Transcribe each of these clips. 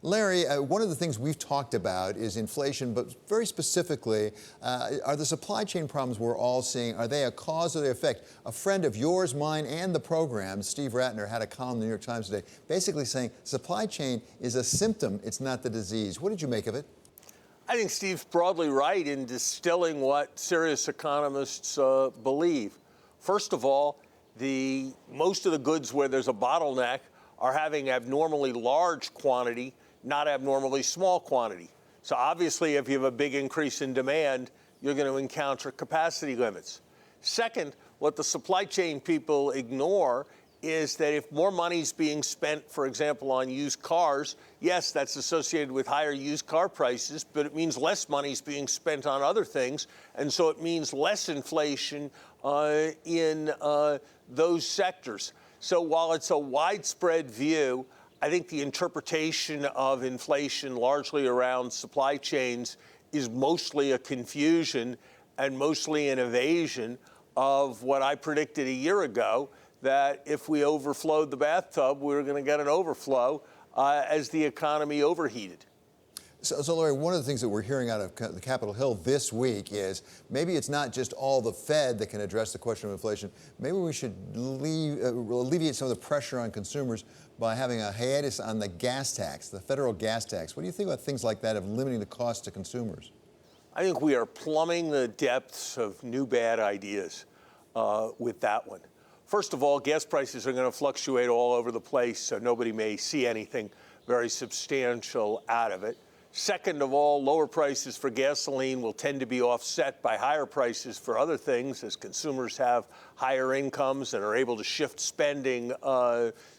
Larry, one of the things we've talked about is inflation, but very specifically, are the supply chain problems we're all seeing, are they a cause or the effect? A friend of yours, mine, and the program, Steve Ratner, had a column in the New York Times today basically saying supply chain is a symptom, it's not the disease. What did you make of it? I think Steve's broadly right in distilling what serious economists believe. First of all, most of the goods where there's a bottleneck are having abnormally large quantity, not abnormally small quantity. So obviously, if you have a big increase in demand, you're going to encounter capacity limits. Second, what the supply chain people ignore is that if more money is being spent, for example, on used cars, yes, that's associated with higher used car prices, but it means less money is being spent on other things, and so it means less inflation in those sectors. So while it's a widespread view, I think the interpretation of inflation largely around supply chains is mostly a confusion and mostly an evasion of what I predicted a year ago, that if we overflowed the bathtub, we were going to get an overflow as the economy overheated. So, Larry, one of the things that we're hearing out of the Capitol Hill this week is maybe it's not just all the Fed that can address the question of inflation. Maybe we should alleviate some of the pressure on consumers by having a hiatus on the gas tax, the federal gas tax. What do you think about things like that of limiting the cost to consumers? I think we are plumbing the depths of new bad ideas with that one. First of all, gas prices are going to fluctuate all over the place, so nobody may see anything very substantial out of it. Second of all, lower prices for gasoline will tend to be offset by higher prices for other things as consumers have higher incomes and are able to shift spending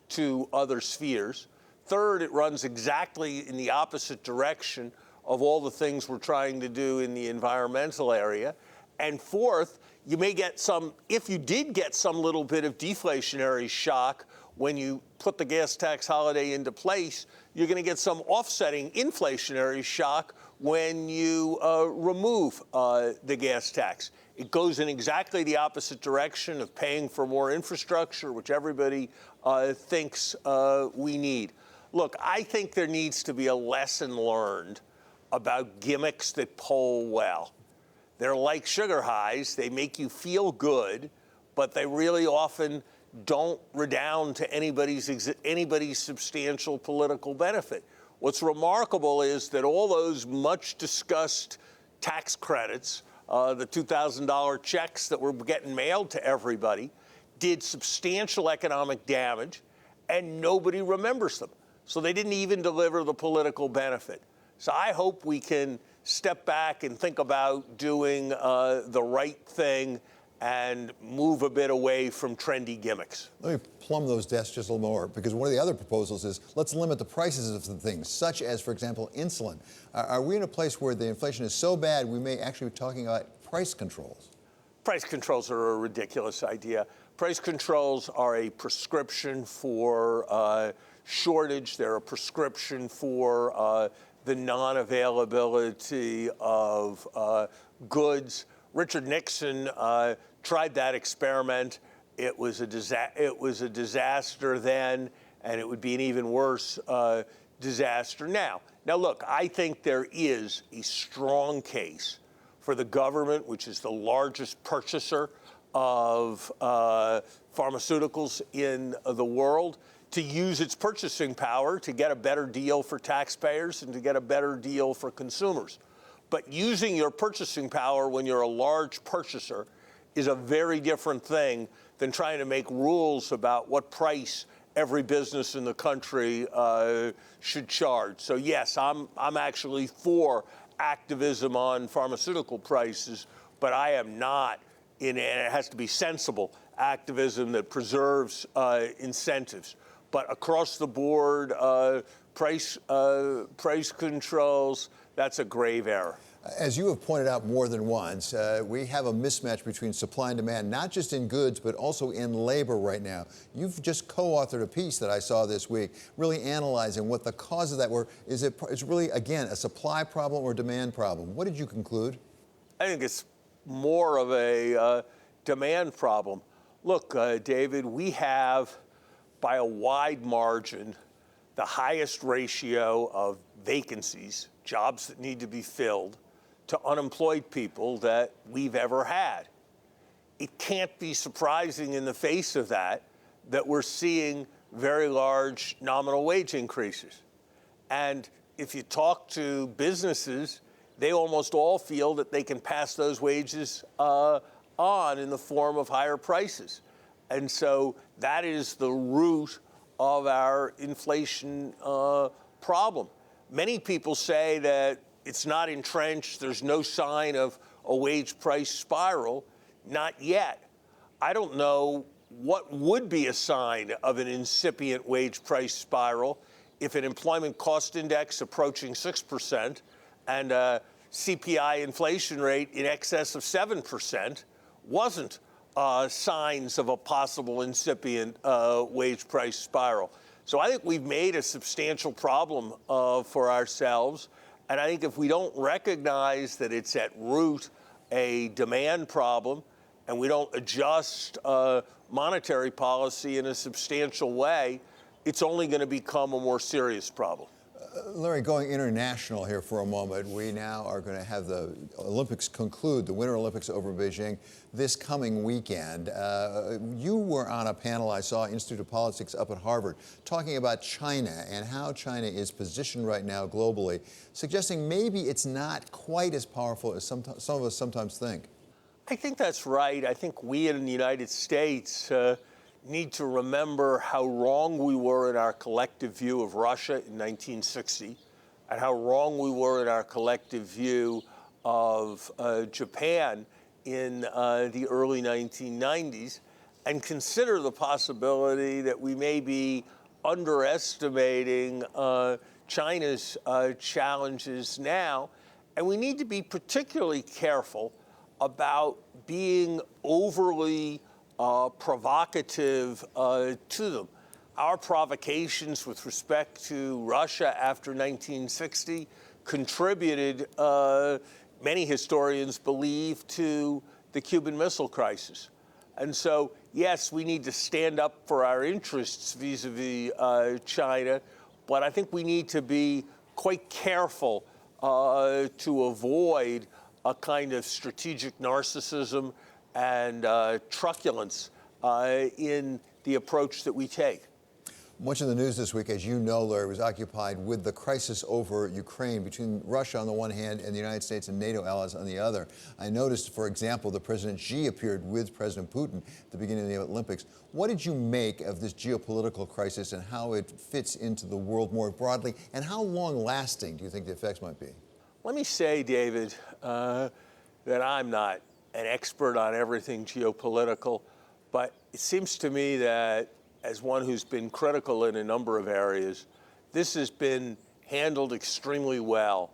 to other spheres. Third, it runs exactly in the opposite direction of all the things we're trying to do in the environmental area. And fourth, you may get if you did get some little bit of deflationary shock when you put the gas tax holiday into place, you're going to get some offsetting inflationary shock when you remove the gas tax. It goes in exactly the opposite direction of paying for more infrastructure, which everybody thinks we need. Look, I think there needs to be a lesson learned about gimmicks that poll well. They're like sugar highs. They make you feel good, but they really often don't redound to anybody's substantial political benefit. What's remarkable is that all those much discussed tax credits, the $2,000 checks that were getting mailed to everybody, did substantial economic damage, and nobody remembers them. So they didn't even deliver the political benefit. So I hope we can step back and think about doing the right thing and move a bit away from trendy gimmicks. Let me plumb those desks just a little more, because one of the other proposals is let's limit the prices of some things, such as, for example, insulin. Are we in a place where the inflation is so bad we may actually be talking about price controls? Price controls are a ridiculous idea. Price controls are a prescription for shortage. They're a prescription for the non-availability of goods. Richard Nixon tried that experiment. It was a disaster then, and it would be an even worse disaster now. Now, look, I think there is a strong case for the government, which is the largest purchaser of pharmaceuticals in the world, to use its purchasing power to get a better deal for taxpayers and to get a better deal for consumers. But using your purchasing power when you're a large purchaser is a very different thing than trying to make rules about what price every business in the country should charge. So yes, I'm actually for activism on pharmaceutical prices, but I am not and it has to be sensible activism that preserves incentives. But across the board, price controls, that's a grave error. As you have pointed out more than once, we have a mismatch between supply and demand, not just in goods, but also in labor right now. You've just co-authored a piece that I saw this week, really analyzing what the cause of that were. Is it really, again, a supply problem or demand problem? What did you conclude? I think it's more of a demand problem. Look, David, we have, by a wide margin, the highest ratio of vacancies, jobs that need to be filled, to unemployed people that we've ever had. It can't be surprising in the face of that we're seeing very large nominal wage increases. And if you talk to businesses, they almost all feel that they can pass those wages on in the form of higher prices. And so that is the root of our inflation problem. Many people say that it's not entrenched, there's no sign of a wage price spiral. Not yet. I don't know what would be a sign of an incipient wage price spiral if an employment cost index approaching 6% and a CPI inflation rate in excess of 7% wasn't signs of a possible incipient wage price spiral. So I think we've made a substantial problem for ourselves. And I think if we don't recognize that it's at root a demand problem and we don't adjust monetary policy in a substantial way, it's only going to become a more serious problem. Larry, going international here for a moment, we now are going to have the Olympics conclude, the Winter Olympics over Beijing this coming weekend. You were on a panel I saw, Institute of Politics up at Harvard, talking about China and how China is positioned right now globally, suggesting maybe it's not quite as powerful as some of us sometimes think. I think that's right. I think we in the United States need to remember how wrong we were in our collective view of Russia in 1960 and how wrong we were in our collective view of Japan in the early 1990s, and consider the possibility that we may be underestimating China's challenges now. And we need to be particularly careful about being overly provocative to them. Our provocations with respect to Russia after 1960 contributed, many historians believe, to the Cuban Missile Crisis. And so, yes, we need to stand up for our interests vis-a-vis China, but I think we need to be quite careful to avoid a kind of strategic narcissism and truculence in the approach that we take. Much of the news this week, as you know, Larry, was occupied with the crisis over Ukraine between Russia on the one hand and the United States and NATO allies on the other. I noticed, for example, that President Xi appeared with President Putin at the beginning of the Olympics. What did you make of this geopolitical crisis and how it fits into the world more broadly? And how long-lasting do you think the effects might be? Let me say, David, that I'm not an expert on everything geopolitical, but it seems to me that as one who's been critical in a number of areas, this has been handled extremely well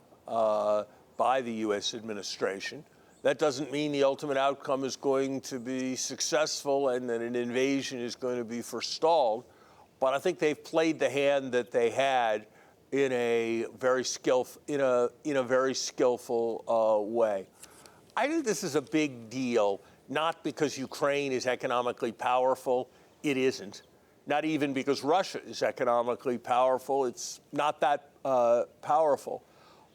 by the U.S. administration. That doesn't mean the ultimate outcome is going to be successful and that an invasion is going to be forestalled, but I think they've played the hand that they had in a very skillful way. I think this is a big deal, not because Ukraine is economically powerful. It isn't. Not even because Russia is economically powerful. It's not that powerful.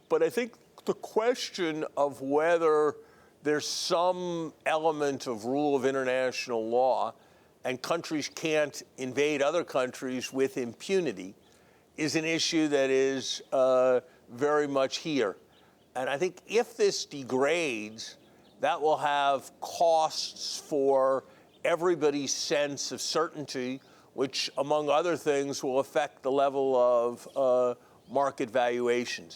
But I think the question of whether there's some element of rule of international law and countries can't invade other countries with impunity is an issue that is very much here. And I think if this degrades, that will have costs for everybody's sense of certainty, which, among other things, will affect the level of market valuations.